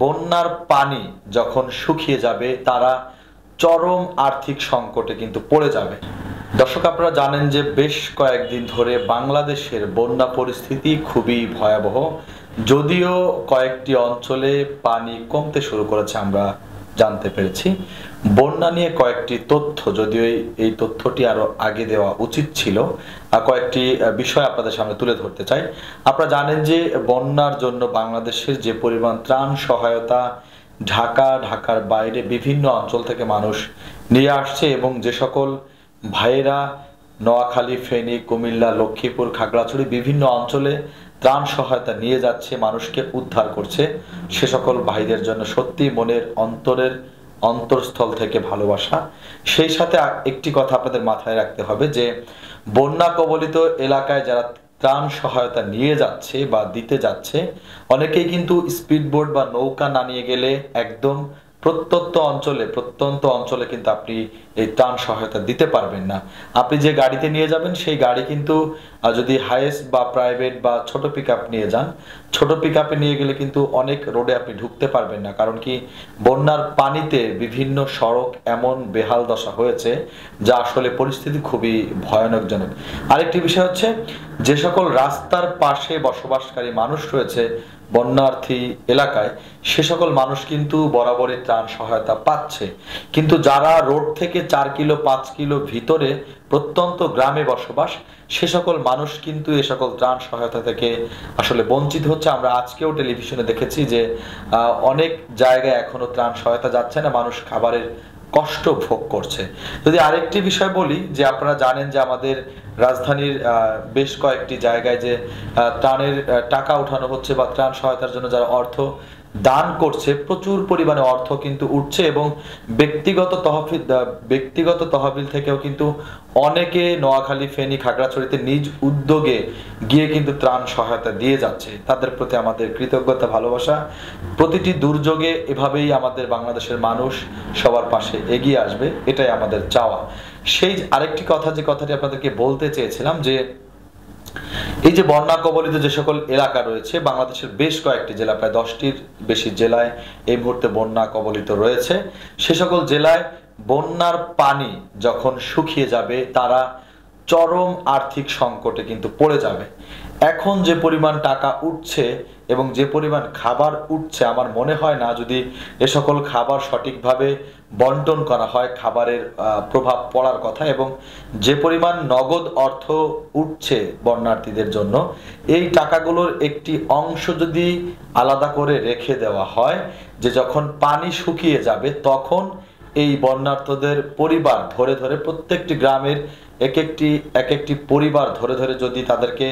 বন্যার পানি যখন শুকিয়ে যাবে তারা চরম আর্থিক সংকটে কিন্তু পড়ে যাবে। দর্শক, আপনারা জানেন যে বেশ কয়েকদিন ধরে বাংলাদেশের বন্যা পরিস্থিতি খুবই ভয়াবহ। যদিও কয়েকটি অঞ্চলে পানি কমতে শুরু করেছে আমরা জানতে পেরেছি। বন্যা নিয়ে কয়েকটি তথ্য, যদিও এই তথ্যটি আরো আগে দেওয়া উচিত ছিল, কয়েকটি বিষয় আপনাদের সামনে তুলে ধরতে চাই। আপনারা জানেন যে বন্যার জন্য বাংলাদেশের যে পরিমাণ ত্রাণ সহায়তা ঢাকার বাইরে বিভিন্ন অঞ্চল থেকে মানুষ নিয়ে আসছে এবং যে সকল ভাইয়েরা নোয়াখালী, ফেনী, কুমিল্লা, লক্ষ্মীপুর, খাগড়াছড়ি বিভিন্ন অঞ্চলে ত্রাণ সহায়তা নিয়ে যাচ্ছে, মানুষকে উদ্ধার করছে, সে সকল ভাইদের জন্য সত্যি মনের অন্তরস্থল থেকে ভালোবাসা। সেই সাথে একটি কথা আপনাদের মাথায় রাখতে হবে যে বন্যা কবলিত এলাকায় যারা ত্রাণ সহায়তা নিয়ে যাচ্ছে বা দিতে যাচ্ছে, অনেকেই কিন্তু স্পিডবোট বা নৌকা না নিয়ে গেলে একদম প্রত্যন্ত অঞ্চলে কিন্তু আপনি এই ত্রাণ সহায়তা দিতে পারবেন না। আপনি যে গাড়িতে নিয়ে যাবেন সেই গাড়ি কিন্তু যদি হাইয়েস্ট বা প্রাইভেট বা ছোট পিকআপ নিয়ে যান, ছোট পিকআপে নিয়ে গেলে কিন্তু অনেক রোডে আপনি ঢুকতে পারবেন না, কারণ কি বন্যার পানিতে বিভিন্ন সড়ক এমন বেহাল দশা হয়েছে যা আসলে পরিস্থিতি খুবই ভয়ানকজনক। আরেকটি বিষয় হচ্ছে, যে সকল রাস্তার পাশে বসবাসকারী মানুষ রয়েছে বন্যার্থী এলাকায়, সে সকল মানুষ কিন্তু বরাবরই ত্রাণ সহায়তা পাচ্ছে, কিন্তু যারা রোড থেকে 4 কিলো 5 কিলো ভিতরে প্রত্যন্ত গ্রামে বসবাস, সে সকল মানুষ কিন্তু এ সকল ত্রাণ সহায়তা থেকে আসলে বঞ্চিত হচ্ছে। আমরা আজকেও টেলিভিশনে দেখেছি যে অনেক জায়গায় এখনো ত্রাণ সহায়তা যাচ্ছে না, মানুষ খাবারের কষ্ট ভোগ করছে। যদি আরেকটি বিষয় বলি, যে আপনারা জানেন যে আমাদের রাজধানীর বেশ কয়েকটি জায়গায় যে ত্রাণের টাকা উঠানো হচ্ছে বা ত্রাণ সহায়তার জন্য যারা অর্থ দান করছে, প্রচুর পরিমাণে অর্থ কিন্তু উঠছে এবং ব্যক্তিগত তহবিল থেকেও কিন্তু অনেকে নোয়াখালী, ফেনী, খাগড়াছড়িতে নিজ উদ্যোগে গিয়ে কিন্তু ত্রাণ সহায়তা দিয়ে যাচ্ছে। তাদের প্রতি আমাদের কৃতজ্ঞতা, ভালোবাসা। প্রতিটি দুর্যোগে এভাবেই আমাদের বাংলাদেশের মানুষ সবার পাশে এগিয়ে আসবে, এটাই আমাদের চাওয়া। সেই আরেকটি কথা, যে কথাটি আপনাদেরকে বলতে চেয়েছিলাম, যে এই যে বন্যা কবলিত যে সকল এলাকা রয়েছে, বাংলাদেশের বেশ কয়েকটি জেলা, প্রায় 10টির বেশি জেলায় এই মুহূর্তে বন্যা কবলিত রয়েছে। সে সকল জেলায় বন্যার পানি যখন শুকিয়ে যাবে তারা চরম আর্থিক সংকটে কিন্তু পড়ে যাবে। এখন যে পরিমাণ টাকা উঠছে এবং যে পরিমাণ খাবার উঠছে, আমার মনে হয় না যদি এ সকল খাবার সঠিকভাবে বন্টন করা হয়, খাবারের প্রভাব পড়ার কথা। এবং যে পরিমাণ নগদ অর্থ উঠছে বন্যার্থীদের জন্য, এই টাকাগুলোর একটি অংশ যদি আলাদা করে রেখে দেওয়া হয়, যে যখন পানি শুকিয়ে যাবে তখন এই বন্যার্থদের পরিবার ধরে ধরে, প্রত্যেকটি গ্রামের এক একটি পরিবার ধরে ধরে যদি তাদেরকে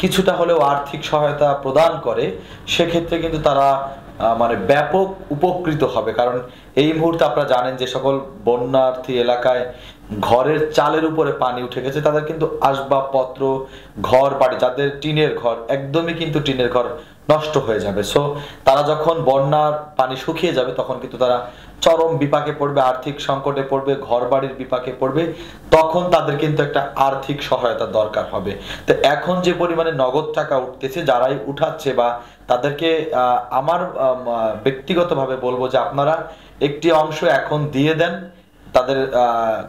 কিছুটা হলেও আর্থিক সহায়তা প্রদান করে, সেক্ষেত্রে কিন্তু তারা মানে ব্যাপক উপকৃত হবে। কারণ এই মুহূর্তে আপনারা জানেন যে সকল বন্যার্থী এলাকায় ঘরের চালের উপরে পানি উঠে গেছে, তাদের কিন্তু আসবাবপত্র, ঘর বাড়ি, যাদের টিনের ঘর, একদমই কিন্তু টিনের ঘর নষ্ট হয়ে যাবে। সো তারা যখন বন্যার পানি শুকিয়ে যাবে তখন কিন্তু তারা চরম বিপাকে পড়বে, আর্থিক সংকটে পড়বে, ঘর বাড়ির বিপাকে পড়বে, তখন তাদের কিন্তু একটা আর্থিক সহায়তা দরকার হবে। তো এখন যে পরিমাণে নগদ টাকা উঠতেছে, যারাই উঠাচ্ছে বা তাদেরকে আমার ব্যক্তিগতভাবে বলবো যে আপনারা একটি অংশ এখন দিয়ে দেন তাদের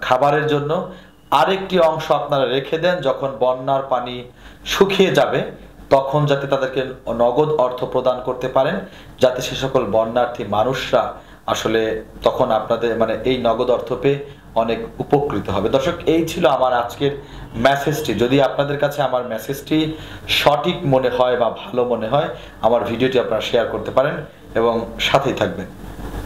খাবারের জন্য, আরেকটি অংশ আপনারা রেখে দেন, যখন বন্যার পানি শুকিয়ে যাবে তখন যাতে তাদেরকে নগদ অর্থ প্রদান করতে পারেন, যাতে সে সকল বন্যার্থী মানুষরা আসলে তখন আপনাদের মানে এই নগদ অর্থ পেয়ে অনেক উপকৃত হবে। দর্শক, এই ছিল আমার আজকের মেসেজটি। যদি আপনাদের কাছে আমার মেসেজটি সঠিক মনে হয় বা ভালো মনে হয়, আমার ভিডিওটি আপনারা শেয়ার করতে পারেন এবং সাথেই থাকবেন।